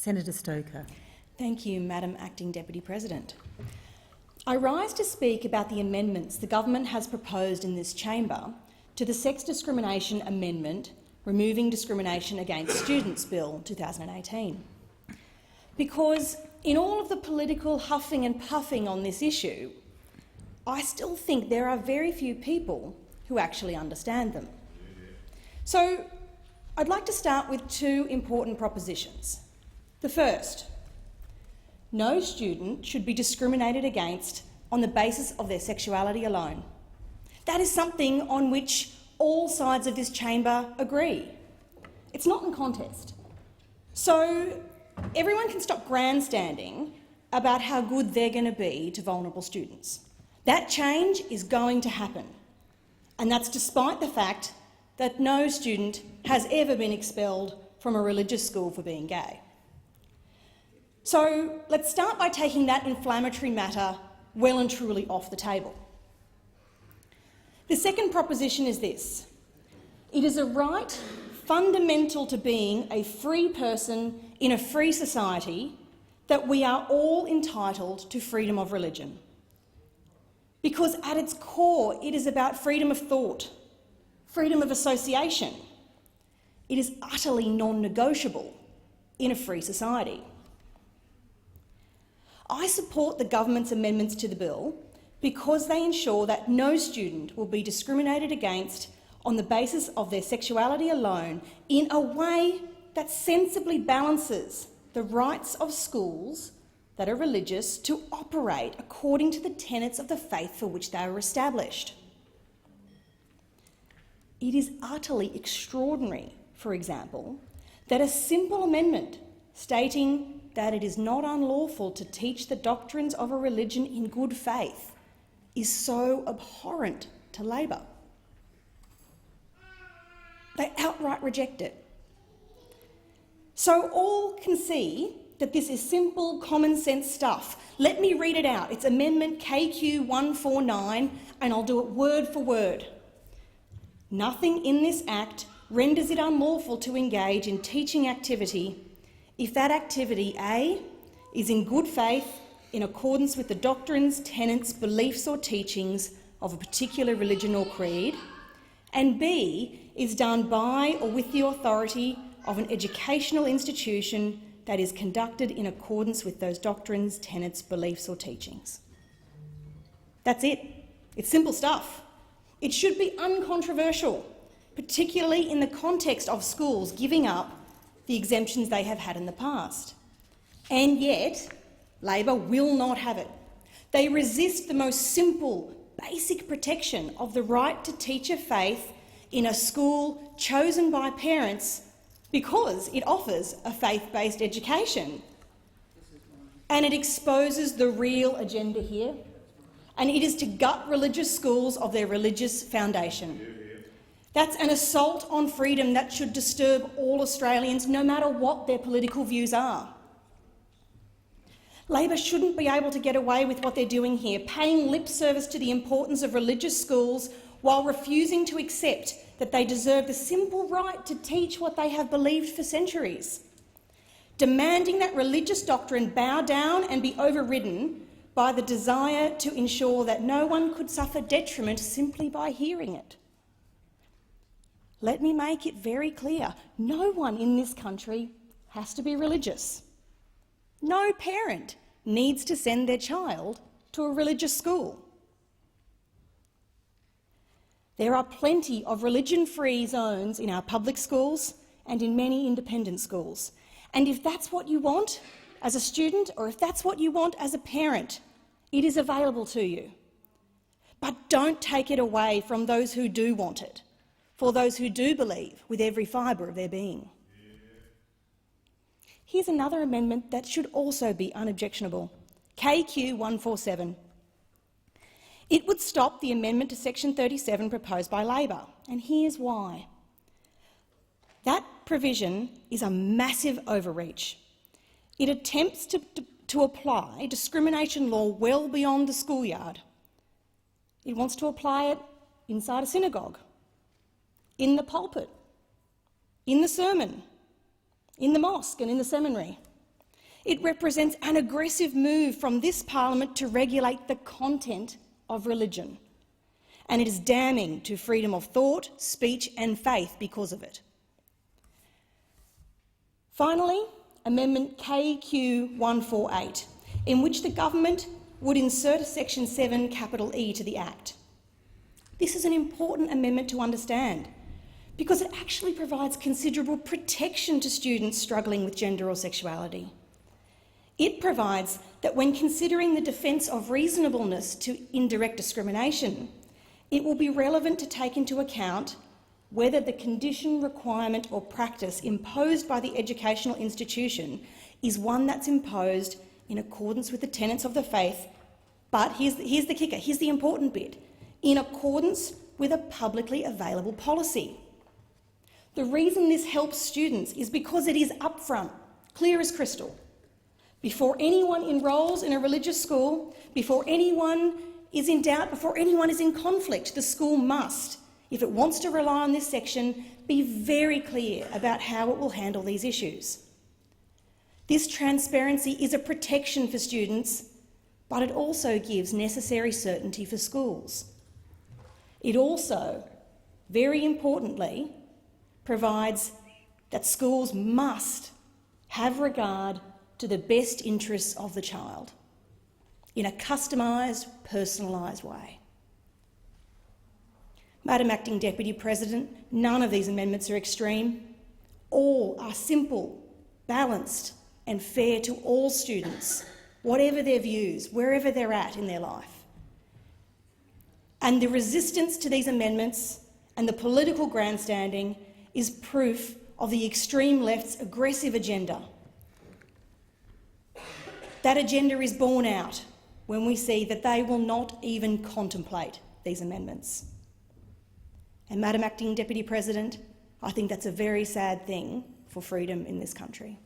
Senator Stoker. Thank you, Madam Acting Deputy President. I rise to speak about the amendments the government has proposed in this chamber to the Sex Discrimination Amendment Removing Discrimination Against Students Bill 2018. Because in all of the political huffing and puffing on this issue, I still think there are very few people who actually understand them. So I'd like to start with two important propositions. The first, no student should be discriminated against on the basis of their sexuality alone. That is something on which all sides of this chamber agree. It's not in contest. So everyone can stop grandstanding about how good they're going to be to vulnerable students. That change is going to happen, and that's despite the fact that no student has ever been expelled from a religious school for being gay. So let's start by taking that inflammatory matter well and truly off the table. The second proposition is this: it is a right fundamental to being a free person in a free society that we are all entitled to freedom of religion. Because at its core, it is about freedom of thought, freedom of association. It is utterly non-negotiable in a free society. I support the government's amendments to the bill because they ensure that no student will be discriminated against on the basis of their sexuality alone in a way that sensibly balances the rights of schools that are religious to operate according to the tenets of the faith for which they were established. It is utterly extraordinary, for example, that a simple amendment stating that it is not unlawful to teach the doctrines of a religion in good faith is so abhorrent to Labor. They outright reject it. So all can see that this is simple, common-sense stuff. Let me read it out. It's Amendment KQ 149, and I'll do it word for word. Nothing in this Act renders it unlawful to engage in teaching activity if that activity A is in good faith in accordance with the doctrines, tenets, beliefs or teachings of a particular religion or creed, and B is done by or with the authority of an educational institution that is conducted in accordance with those doctrines, tenets, beliefs or teachings. That's it. It's simple stuff. It should be uncontroversial, particularly in the context of schools giving up the exemptions they have had in the past. And yet, Labor will not have it. They resist the most simple, basic protection of the right to teach a faith in a school chosen by parents because it offers a faith-based education. And it exposes the real agenda here, and it is to gut religious schools of their religious foundation. That's an assault on freedom that should disturb all Australians, no matter what their political views are. Labor shouldn't be able to get away with what they're doing here, paying lip service to the importance of religious schools while refusing to accept that they deserve the simple right to teach what they have believed for centuries, demanding that religious doctrine bow down and be overridden by the desire to ensure that no one could suffer detriment simply by hearing it. Let me make it very clear, no one in this country has to be religious. No parent needs to send their child to a religious school. There are plenty of religion-free zones in our public schools and in many independent schools. And if that's what you want as a student, or if that's what you want as a parent, it is available to you. But don't take it away from those who do want it, for those who do believe with every fibre of their being. Here's another amendment that should also be unobjectionable, KQ 147. It would stop the amendment to Section 37 proposed by Labor, and here's why. That provision is a massive overreach. It attempts to apply discrimination law well beyond the schoolyard. It wants to apply it inside a synagogue, in the pulpit, in the sermon, in the mosque and in the seminary. It represents an aggressive move from this parliament to regulate the content of religion, and it is damning to freedom of thought, speech and faith because of it. Finally, Amendment KQ148, in which the government would insert a Section 7 capital E to the Act. This is an important amendment to understand because it actually provides considerable protection to students struggling with gender or sexuality. It provides that when considering the defence of reasonableness to indirect discrimination, it will be relevant to take into account whether the condition, requirement or practice imposed by the educational institution is one that's imposed in accordance with the tenets of the faith, but here's the kicker, here's the important bit, in accordance with a publicly available policy. The reason this helps students is because it is upfront, clear as crystal. Before anyone enrolls in a religious school, before anyone is in doubt, before anyone is in conflict, the school must, if it wants to rely on this section, be very clear about how it will handle these issues. This transparency is a protection for students, but it also gives necessary certainty for schools. It also, very importantly, provides that schools must have regard to the best interests of the child in a customised, personalised way. Madam Acting Deputy President, none of these amendments are extreme. All are simple, balanced and fair to all students, whatever their views, wherever they're at in their life. And the resistance to these amendments and the political grandstanding is proof of the extreme left's aggressive agenda. That agenda is borne out when we see that they will not even contemplate these amendments. And Madam Acting Deputy President, I think that's a very sad thing for freedom in this country.